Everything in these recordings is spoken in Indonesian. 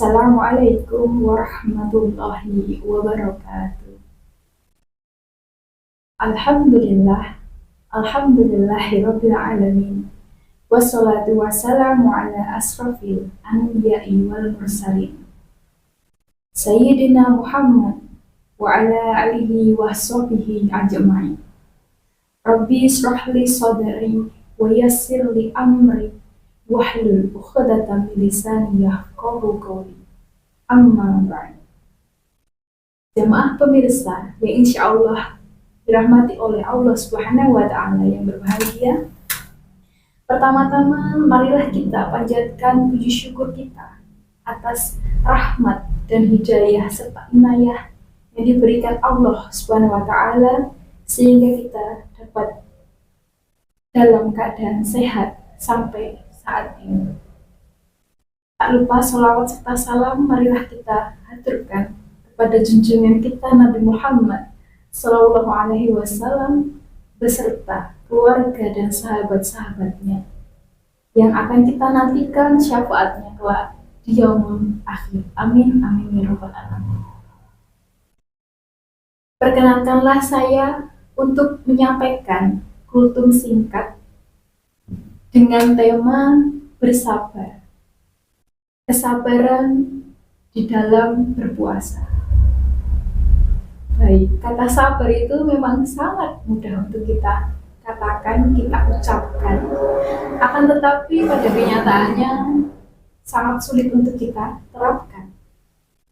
Assalamualaikum warahmatullahi wabarakatuh. Alhamdulillah, alhamdulillahirabbil alamin. Wassalatu wassalamu ala asrafil anbiya'i wal mursalin. Sayyidina Muhammad wa ala alihi wa sahbihi ajma'in. Rabbi israhli sadri wa yassirli amri wahlul 'uqdatam min lisani yafqahu qawli. Amma ba'd. Jamaah pemirsa yang insya Allah dirahmati oleh Allah Subhanahu wa Ta'ala yang berbahagia, pertama-tama marilah kita panjatkan puji syukur kita atas rahmat dan hidayah serta inayah yang diberikan Allah Subhanahu wa Ta'ala sehingga kita dapat dalam keadaan sehat sampai saat ini. Tak lupa sholawat serta salam marilah kita haturkan kepada junjungan kita Nabi Muhammad Sallallahu Alaihi Wasallam beserta keluarga dan sahabat-sahabatnya yang akan kita nantikan syafaatnya kelak di yaumul akhir. Amin amin ya rabbal alamin. Perkenankanlah saya untuk menyampaikan kultum singkat dengan tema bersabar. Kesabaran di dalam berpuasa. Baik, kata sabar itu memang sangat mudah untuk kita katakan, kita ucapkan. Akan tetapi pada kenyataannya sangat sulit untuk kita terapkan.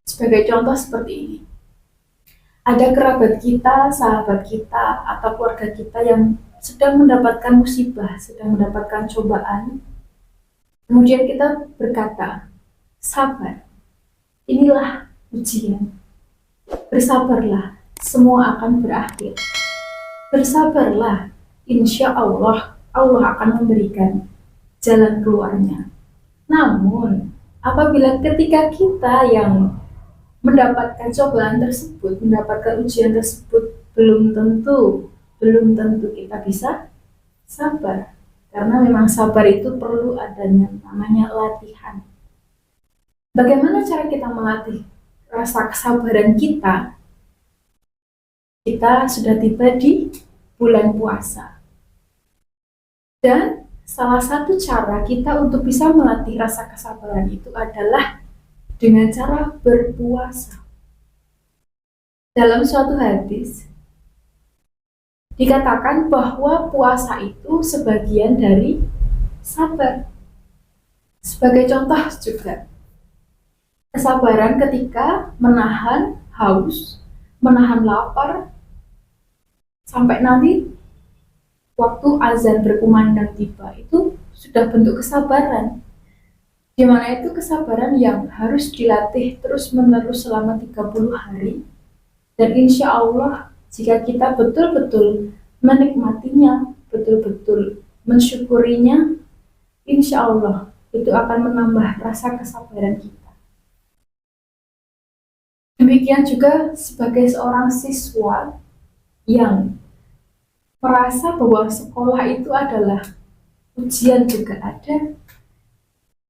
Sebagai contoh seperti ini. Ada kerabat kita, sahabat kita, atau keluarga kita yang sedang mendapatkan musibah, sedang mendapatkan cobaan. Kemudian kita berkata, sabar, inilah ujian. Bersabarlah, semua akan berakhir. Bersabarlah, insya Allah, Allah akan memberikan jalan keluarnya. Namun, apabila ketika kita yang mendapatkan cobaan tersebut, mendapatkan ujian tersebut, belum tentu kita bisa sabar. Karena memang sabar itu perlu adanya namanya latihan. Bagaimana cara kita melatih rasa kesabaran kita? Kita sudah tiba di bulan puasa. Dan salah satu cara kita untuk bisa melatih rasa kesabaran itu adalah dengan cara berpuasa. Dalam suatu hadis dikatakan bahwa puasa itu sebagian dari sabar. Sebagai contoh juga, kesabaran ketika menahan haus, menahan lapar, sampai nanti waktu azan berkumandang tiba, itu sudah bentuk kesabaran. Di mana itu kesabaran yang harus dilatih terus-menerus selama 30 hari. Dan insya Allah, jika kita betul-betul menikmatinya, betul-betul mensyukurinya, insya Allah itu akan menambah rasa kesabaran kita. Demikian juga sebagai seorang siswa yang merasa bahwa sekolah itu adalah ujian juga ada,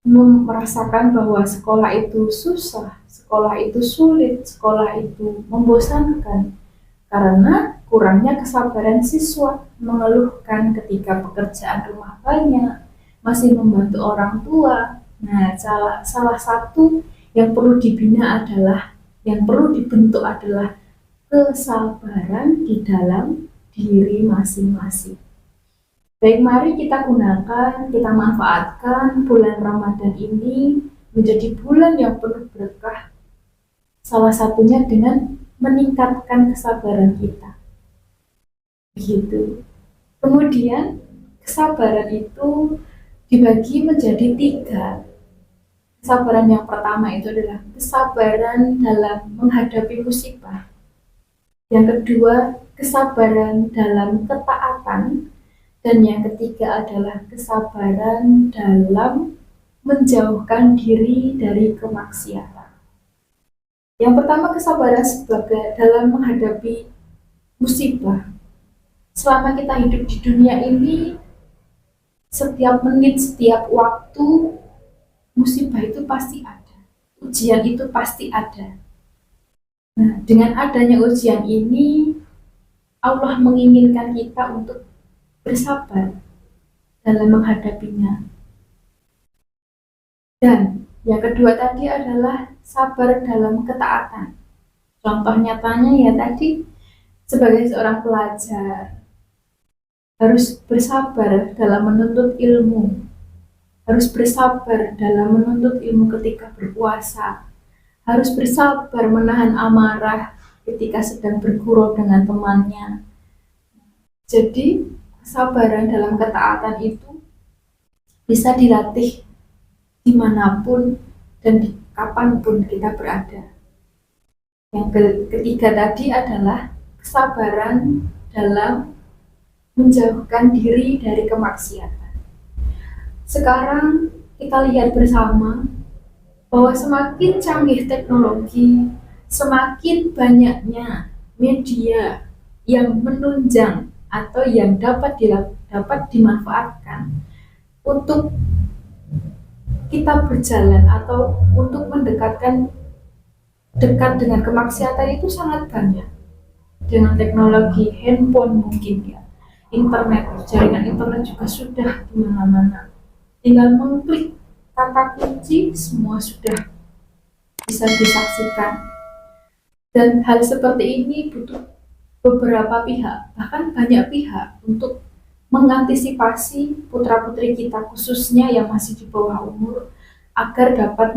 merasakan bahwa sekolah itu susah, sekolah itu sulit, sekolah itu membosankan karena kurangnya kesabaran siswa, mengeluhkan ketika pekerjaan rumah banyak, masih membantu orang tua. Nah, salah satu yang perlu dibina adalah, yang perlu dibentuk adalah kesabaran di dalam diri masing-masing. Baik, mari kita gunakan, kita manfaatkan bulan Ramadan ini menjadi bulan yang penuh berkah. Salah satunya dengan meningkatkan kesabaran kita. Begitu. Kemudian kesabaran itu dibagi menjadi 3. Kesabaran yang pertama itu adalah kesabaran dalam menghadapi musibah. Yang kedua, kesabaran dalam ketaatan. Dan yang ketiga adalah kesabaran dalam menjauhkan diri dari kemaksiatan. Yang pertama, kesabaran sebagai dalam menghadapi musibah. Selama kita hidup di dunia ini, setiap menit, setiap waktu, musibah itu pasti ada. ujian itu pasti ada. Nah, dengan adanya ujian ini, Allah menginginkan kita untuk bersabar dalam menghadapinya. Dan yang kedua tadi adalah sabar dalam ketaatan. Contoh nyatanya ya tadi, sebagai seorang pelajar, harus bersabar dalam menuntut ilmu, harus bersabar dalam menuntut ilmu ketika berpuasa, harus bersabar menahan amarah ketika sedang bergurau dengan temannya. Jadi, kesabaran dalam ketaatan itu bisa dilatih dimanapun dan di kapanpun kita berada. Yang ketiga tadi adalah kesabaran dalam menjauhkan diri dari kemaksiatan. Sekarang kita lihat bersama bahwa semakin canggih teknologi, semakin banyaknya media yang menunjang atau yang dapat dimanfaatkan untuk kita berjalan atau untuk mendekatkan dekat dengan kemaksiatan itu sangat banyak. Dengan teknologi handphone mungkin ya, internet, jaringan internet juga sudah di mana-mana. Tinggal mengklik kata kunci, semua sudah bisa disaksikan. Dan hal seperti ini butuh beberapa pihak, bahkan banyak pihak untuk mengantisipasi putra-putri kita khususnya yang masih di bawah umur agar dapat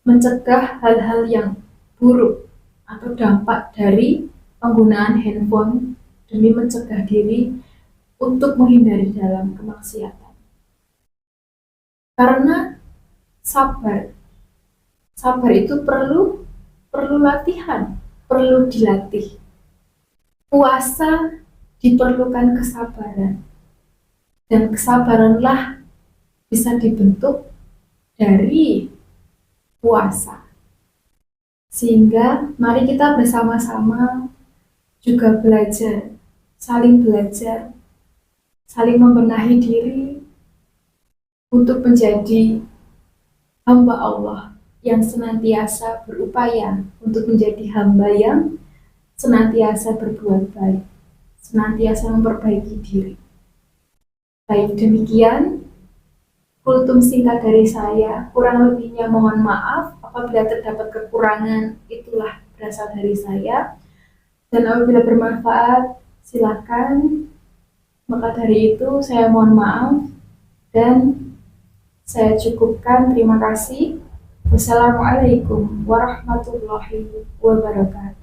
mencegah hal-hal yang buruk atau dampak dari penggunaan handphone demi mencegah diri untuk menghindari dalam kemaksiatan. Karena sabar itu perlu latihan, perlu dilatih. Puasa diperlukan kesabaran, dan kesabaranlah bisa dibentuk dari puasa. Sehingga mari kita bersama-sama juga saling belajar, saling membenahi diri untuk menjadi hamba Allah yang senantiasa berupaya untuk menjadi hamba yang senantiasa berbuat baik, senantiasa memperbaiki diri. Baik, demikian kultum singkat dari saya. Kurang lebihnya mohon maaf. Apabila terdapat kekurangan, itulah berasal dari saya. Dan apabila bermanfaat, silakan. Maka dari itu saya mohon maaf dan saya cukupkan. Terima kasih. Wassalamualaikum warahmatullahi wabarakatuh.